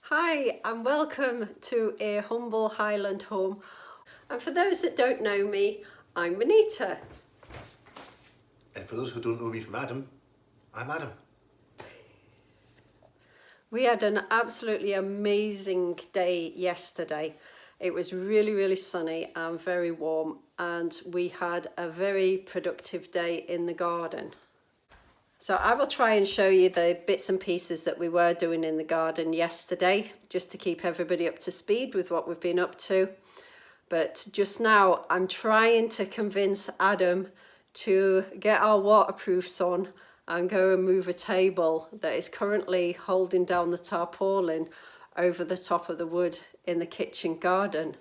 Hi and welcome to a humble Highland home. And for those that don't know me, I'm Anita. And for those who don't know me from Adam, I'm Adam. We had an absolutely amazing day yesterday. It was really sunny and very warm, and we had a very productive day in the garden. So I will try and show you the bits and pieces that we were doing in the garden yesterday, just to keep everybody up to speed with what we've been up to. But just now I'm trying to convince Adam to get our waterproofs on and go and move a table that is currently holding down the tarpaulin over the top of the wood in the kitchen garden.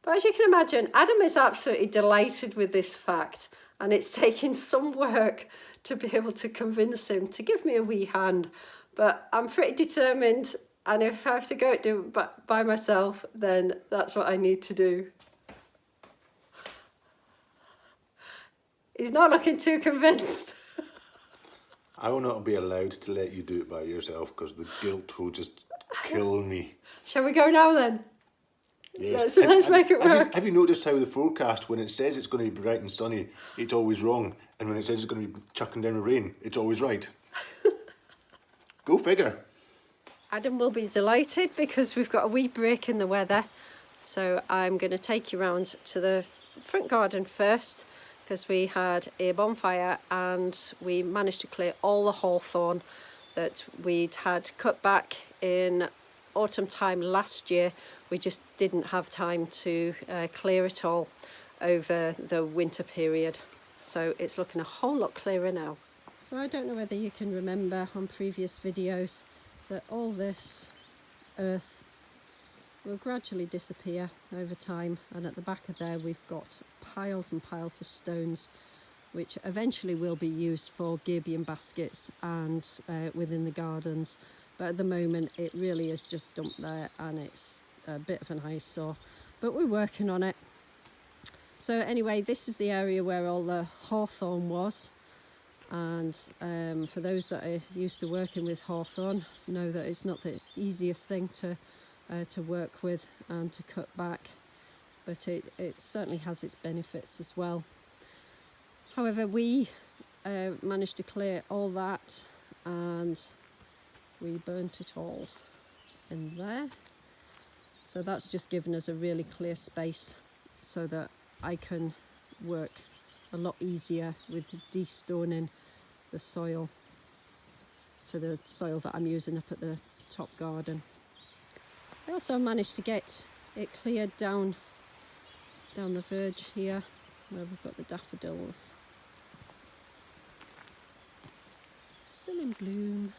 But as you can imagine, Adam is absolutely delighted with this fact, and it's taking some work to be able to convince him to give me a wee hand. But I'm pretty determined, and if I have to go do it by myself, then that's what I need to do. He's not looking too convinced. I will not be allowed to let you do it by yourself because the guilt will just kill me. Shall we go now then? Yes. Let's make it work. Have you noticed how the forecast, when it says it's going to be bright and sunny, it's always wrong, and when it says it's going to be chucking down with rain, it's always right? Go figure. Adam will be delighted because we've got a wee break in the weather. So I'm going to take you round to the front garden first, because we had a bonfire and we managed to clear all the hawthorn that we'd had cut back in autumn time last year. We just didn't have time to clear it all over the winter period. So it's looking a whole lot clearer now. So I don't know whether you can remember on previous videos that all this earth will gradually disappear over time, and at the back of there we've got piles and piles of stones which eventually will be used for gabion baskets and within the gardens, but at the moment it really is just dumped there and it's a bit of an eyesore, but we're working on it. So anyway, this is the area where all the hawthorn was, and for those that are used to working with hawthorn know that it's not the easiest thing to work with and to cut back, but it certainly has its benefits as well. However, we managed to clear all that and we burnt it all in there. So that's just given us a really clear space so that I can work a lot easier with de-stoning the soil for the soil that I'm using up at the top garden. I also managed to get it cleared down the verge here where we've got the daffodils. Still in bloom.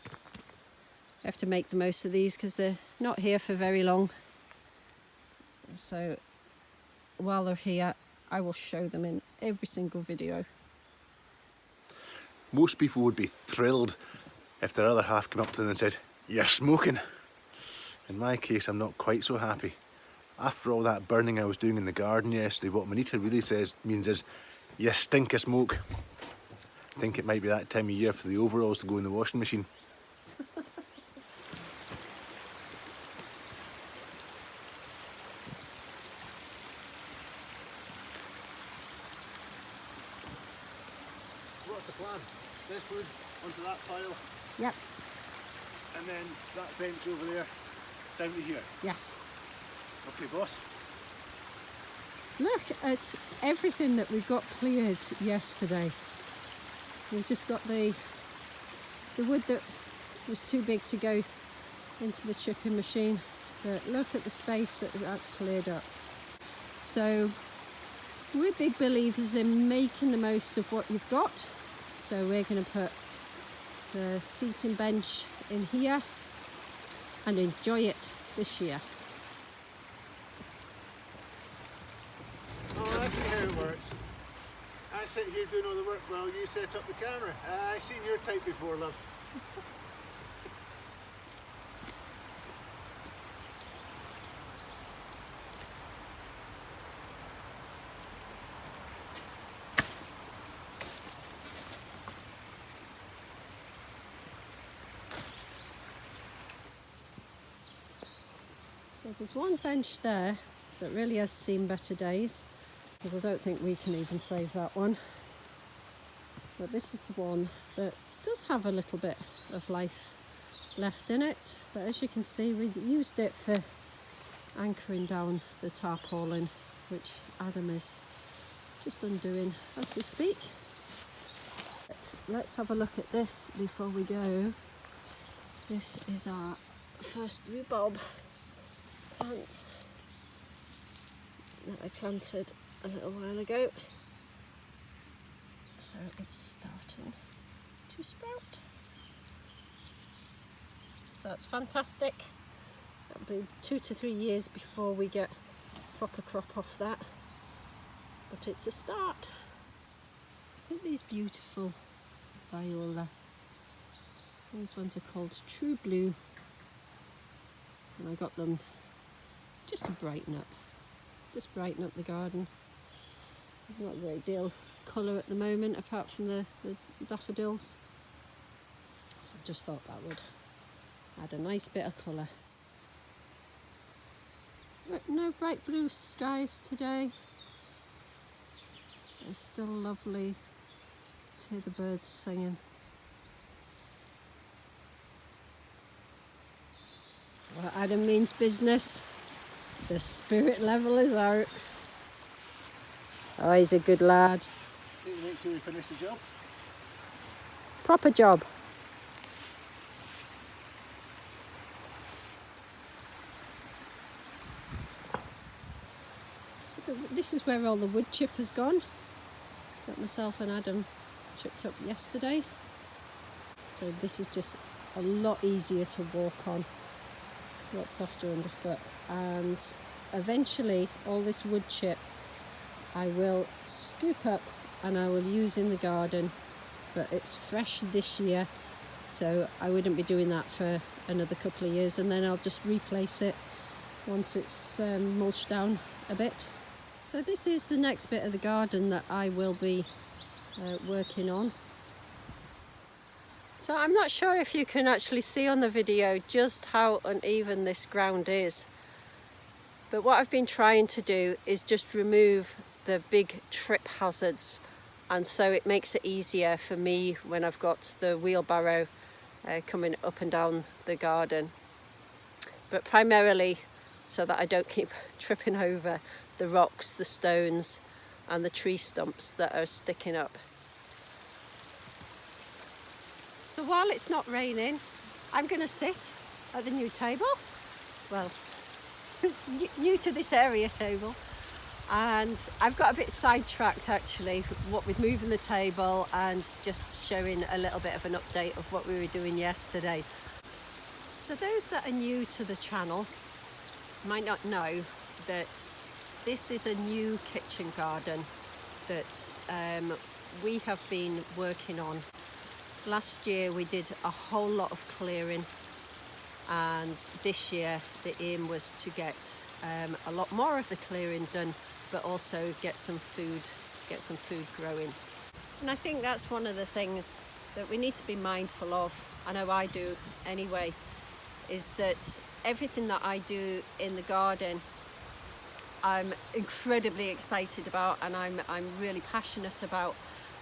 I have to make the most of these because they're not here for very long. So while they're here, I will show them in every single video. Most people would be thrilled if their other half came up to them and said, "You're smoking." In my case, I'm not quite so happy. After all that burning I was doing in the garden yesterday, what Manita really means is, "You stink of smoke." I think it might be that time of year for the overalls to go in the washing machine. What's the plan? This wood onto that pile, Yep. and then that bench over there, down to here. Yes. Okay, boss. Look at everything that we got cleared yesterday. We've just got the wood that was too big to go into the chipping machine, but look at the space that's cleared up. So we're big believers in making the most of what you've got. So we're going to put the seating bench in here and enjoy it this year. Oh, I see how it works. I sit here doing all the work while you set up the camera. I've seen your type before, love. So there's one bench there that really has seen better days, because I don't think we can even save that one. But this is the one that does have a little bit of life left in it. But as you can see, we used it for anchoring down the tarpaulin, which Adam is just undoing as we speak. But let's have a look at this before we go. This is our first rhubarb plant that I planted a little while ago. So it's starting to sprout. So that's fantastic. It'll be 2 to 3 years before we get proper crop off that, but it's a start. Look at these beautiful viola. These ones are called True Blue, and I got them just to brighten up the garden. There's not a great deal colour at the moment apart from the daffodils, so I just thought that would add a nice bit of colour. But no bright blue skies today. It's still lovely to hear the birds singing. Well, Adam means business. The spirit level is out. Oh, he's a good lad. Make sure we finish the job. Proper job. So this is where all the wood chip has gone that myself and Adam chipped up yesterday. So this is just a lot easier to walk on, a lot softer underfoot, and eventually all this wood chip I will scoop up and I will use in the garden, but it's fresh this year, so I wouldn't be doing that for another couple of years, and then I'll just replace it once it's mulched down a bit. So this is the next bit of the garden that I will be working on. So I'm not sure if you can actually see on the video just how uneven this ground is, but what I've been trying to do is just remove the big trip hazards, and so it makes it easier for me when I've got the wheelbarrow coming up and down the garden, but primarily so that I don't keep tripping over the rocks, the stones and the tree stumps that are sticking up. So while it's not raining, I'm going to sit at the new table, well, new to this area table, and I've got a bit sidetracked actually, what with moving the table and just showing a little bit of an update of what we were doing yesterday. So those that are new to the channel might not know that this is a new kitchen garden that we have been working on. Last year we did a whole lot of clearing, and this year the aim was to get a lot more of the clearing done, but also get some food growing. And I think that's one of the things that we need to be mindful of, I know I do anyway, is that everything that I do in the garden I'm incredibly excited about, and I'm really passionate about.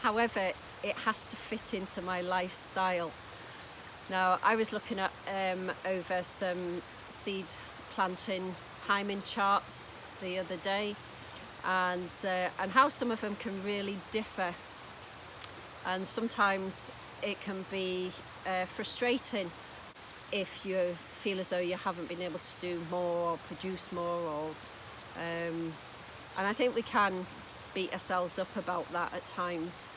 However, it has to fit into my lifestyle. Now, I was looking at over some seed planting timing charts the other day, and how some of them can really differ, and sometimes it can be frustrating if you feel as though you haven't been able to do more or produce more, or and I think we can beat ourselves up about that at times.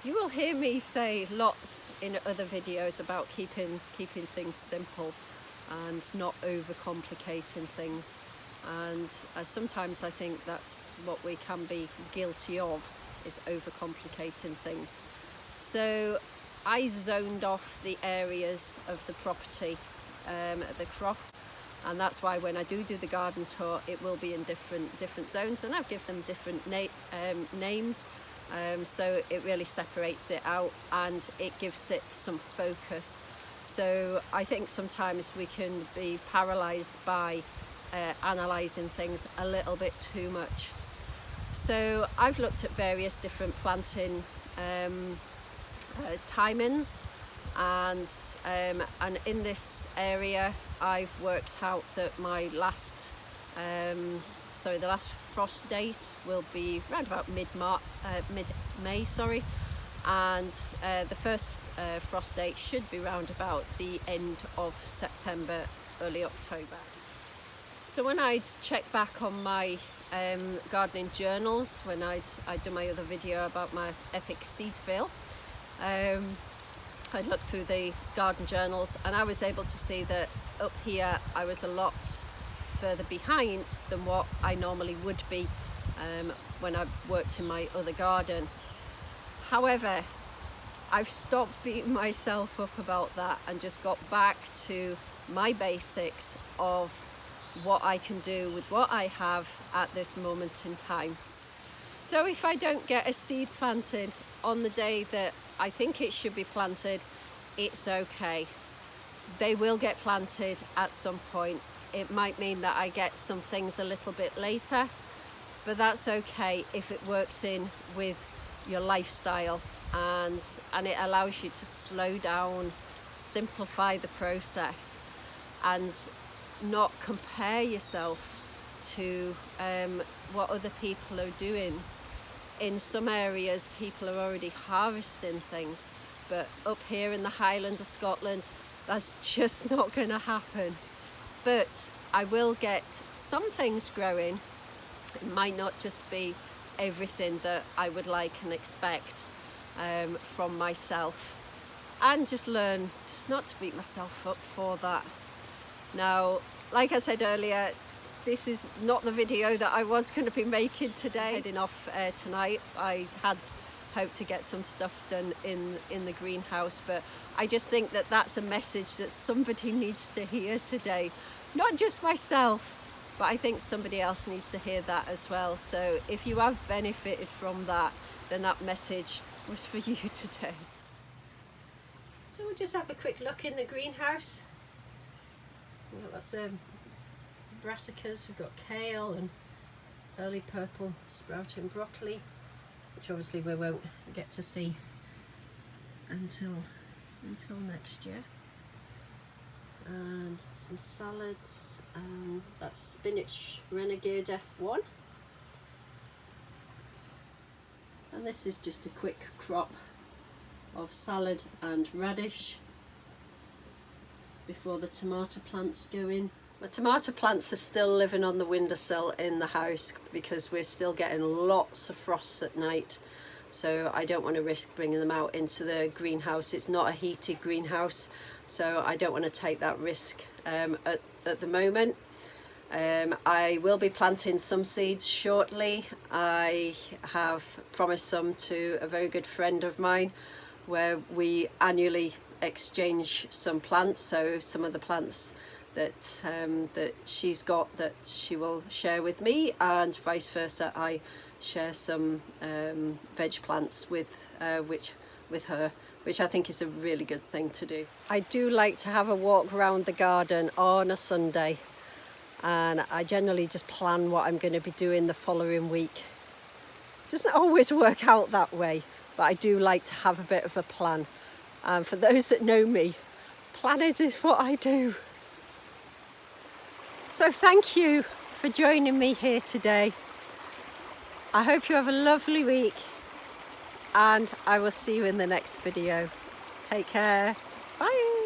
You will hear me say lots in other videos about keeping things simple and not overcomplicating things, and sometimes I think that's what we can be guilty of, is overcomplicating things. So I zoned off the areas of the property at the croft, and that's why when I do the garden tour it will be in different zones, and I've given them different names, so it really separates it out and it gives it some focus. So I think sometimes we can be paralysed by analysing things a little bit too much. So I've looked at various different planting timings, and in this area I've worked out that my last the last frost date will be around about mid-May, and the first frost date should be round about the end of September, early October. So when I'd check back on my gardening journals, when I'd done my other video about my epic seed fill, I'd looked through the garden journals, and I was able to see that up here I was a lot further behind than what I normally would be when I worked in my other garden. However, I've stopped beating myself up about that and just got back to my basics of what I can do with what I have at this moment in time. So if I don't get a seed planted on the day that I think it should be planted, it's okay. They will get planted at some point. It might mean that I get some things a little bit later, but that's okay if it works in with your lifestyle, and it allows you to slow down, simplify the process, and not compare yourself to what other people are doing. In some areas people are already harvesting things, but up here in the Highlands of Scotland that's just not going to happen. But I will get some things growing. It might not just be everything that I would like and expect from myself, and just learn just not to beat myself up for that. Now, like I said earlier, this is not the video that I was going to be making today. Heading off tonight. I had hoped to get some stuff done in the greenhouse, but I just think that that's a message that somebody needs to hear today. Not just myself, but I think somebody else needs to hear that as well. So if you have benefited from that, then that message was for you today. So we'll just have a quick look in the greenhouse. We've got lots of brassicas, we've got kale and early purple sprouting broccoli, which obviously we won't get to see until next year. And some salads, and that's spinach Renegade F1. And this is just a quick crop of salad and radish before the tomato plants go in. My tomato plants are still living on the windowsill in the house because we're still getting lots of frosts at night, so I don't want to risk bringing them out into the greenhouse. It's not a heated greenhouse, so I don't want to take that risk at the moment. I will be planting some seeds shortly. I have promised some to a very good friend of mine where we annually exchange some plants, so some of the plants that she's got that she will share with me, and vice versa. I share some veg plants with her, which I think is a really good thing to do. I do like to have a walk around the garden on a Sunday, and I generally just plan what I'm going to be doing the following week. It doesn't always work out that way, but I do like to have a bit of a plan. And for those that know me, planning is what I do. So thank you for joining me here today. I hope you have a lovely week, and I will see you in the next video. Take care. Bye.